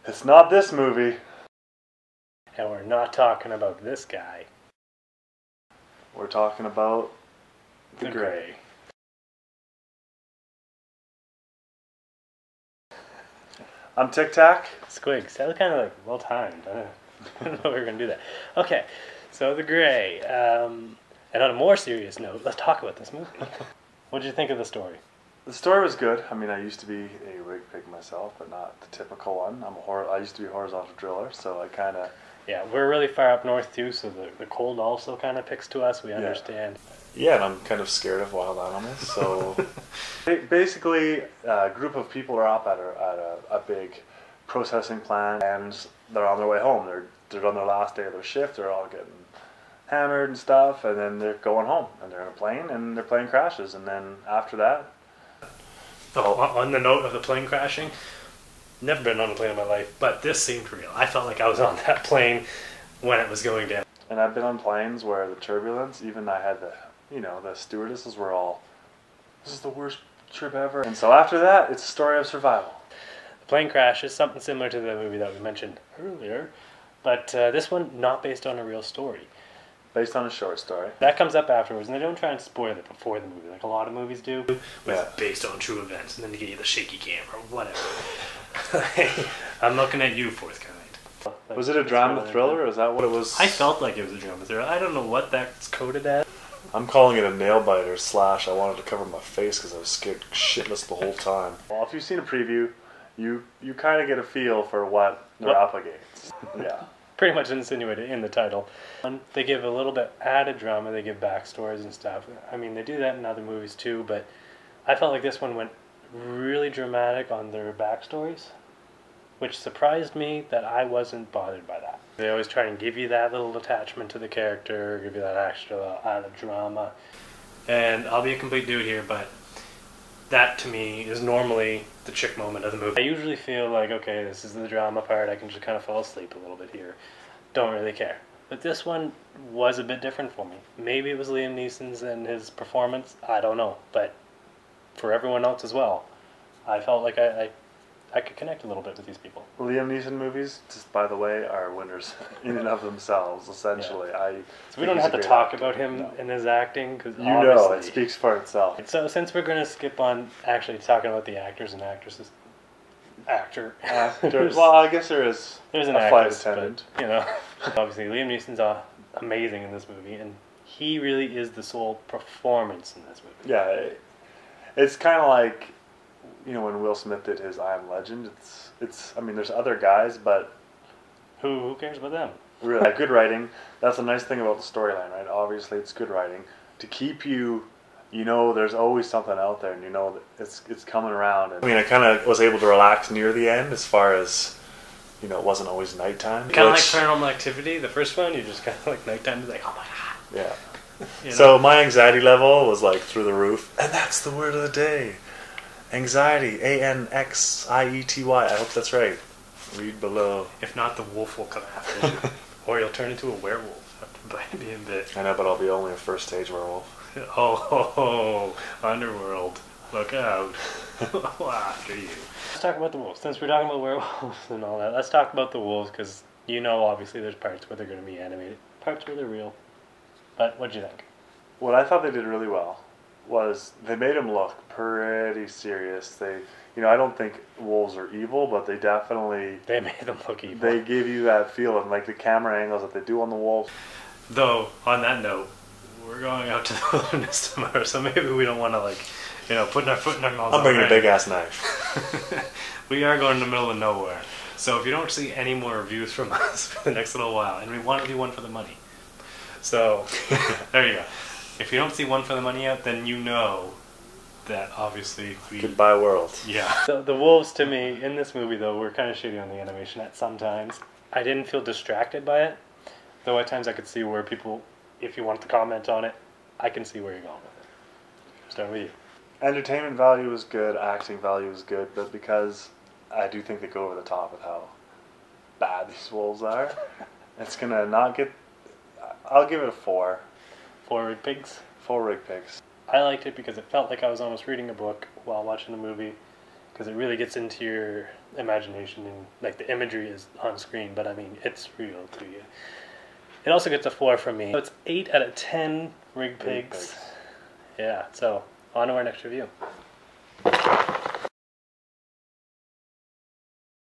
It's not this movie. And we're not talking about this guy. We're talking about The Grey. I'm Tic Tac. Squigs. That was kind of like well timed. I didn't know we were going to do that. Okay, so The Grey. And on a more serious note, let's talk about this movie. What did you think of the story? The story was good. I mean, I used to be a rig pig myself, but not the typical one. I used to be a horizontal driller, so I kind of... Yeah, we're really far up north too, so the cold also kind of picks to us. We understand. Yeah, and I'm kind of scared of wild animals, so... Basically, a group of people are up at a big processing plant, and they're on their way home. They're on their last day of their shift. They're all getting hammered and stuff, and then they're going home, and they're in a plane, and their plane crashes, and then after that... On the note of the plane crashing, never been on a plane in my life, but this seemed real. I felt like I was on that plane when it was going down. And I've been on planes where the turbulence, even I had the stewardesses were all, this is the worst trip ever. And so after that, it's a story of survival. The plane crash is something similar to the movie that we mentioned earlier, but this one not based on a real story. Based on a short story. That comes up afterwards, and they don't try and spoil it before the movie, like a lot of movies do. With based on true events, and then they give you the shaky cam or whatever. I'm looking at you, fourth kind. Was it a drama thriller, or is that what it was? I felt like it was a drama thriller. I don't know what that's coded as. I'm calling it a nail biter / I wanted to cover my face because I was scared shitless the whole time. Well, if you've seen a preview, you kind of get a feel for what they're up against. Yeah. Pretty much insinuated in the title. They give a little bit added drama, they give backstories and stuff. I mean, they do that in other movies too, but I felt like this one went really dramatic on their backstories, which surprised me that I wasn't bothered by that. They always try and give you that little attachment to the character, give you that extra added drama. And I'll be a complete dude here, but that to me is normally the chick moment of the movie. I usually feel like, okay, this is the drama part, I can just kind of fall asleep a little bit here. Don't really care. But this one was a bit different for me. Maybe it was Liam Neeson's and his performance, I don't know. But for everyone else as well, I felt like I could connect a little bit with these people. Liam Neeson movies, just by the way, are winners in and of themselves, essentially. Yeah. So we don't have to talk about him and his acting, because it speaks for itself. So since we're going to skip on actually talking about the actors and actresses, actors. Well, I guess there's an a flight attendant. But, obviously Liam Neeson's amazing in this movie, and he really is the sole performance in this movie. Yeah, it's kind of like, when Will Smith did his I Am Legend. I mean, there's other guys, but who cares about them? Really, good writing. That's a nice thing about the storyline, right? Obviously, it's good writing to keep you. There's always something out there, and that it's coming around. And, I mean, I kind of was able to relax near the end, as far as it wasn't always nighttime. Kind of like Paranormal Activity, the first one. You just kind of like nighttime, is like, oh my god. Yeah. So my anxiety level was like through the roof, and that's the word of the day. Anxiety, ANXIETY. I hope that's right. Read below. If not, the wolf will come after you, or you'll turn into a werewolf after being bit. I know, but I'll be only a first stage werewolf. Oh, underworld, look out! After you. Let's talk about the wolves. Since we're talking about werewolves and all that, let's talk about the wolves, because obviously there's parts where they're going to be animated, parts where they're real. But what'd you think? What I thought they did really well was they made them look pretty serious. I don't think wolves are evil, but they made them look evil. They give you that feeling, like the camera angles that they do on the wolves. Though, on that note, we're going out to the wilderness tomorrow, so maybe we don't want to, put our foot in our mouths. I'm bringing a big-ass knife. We are going in the middle of nowhere. So if you don't see any more reviews from us for the next little while, and we want to do one for the money. So, there you go. If you don't see one for the money yet, then that obviously Goodbye world. Yeah. So the wolves, to me, in this movie, though, were kind of shitty on the animation at some times. I didn't feel distracted by it, though at times I could see where people, if you want to comment on it, I can see where you're going with it. Start with you. Entertainment value was good, acting value was good, but because I do think they go over the top with how bad these wolves are, it's going to not get... I'll give it a 4. 4 rig pigs? 4 rig pigs. I liked it because it felt like I was almost reading a book while watching the movie, because it really gets into your imagination, and like the imagery is on screen, but I mean it's real to you. It also gets a 4 from me. So it's 8 out of 10 rig pigs. Yeah, so on to our next review.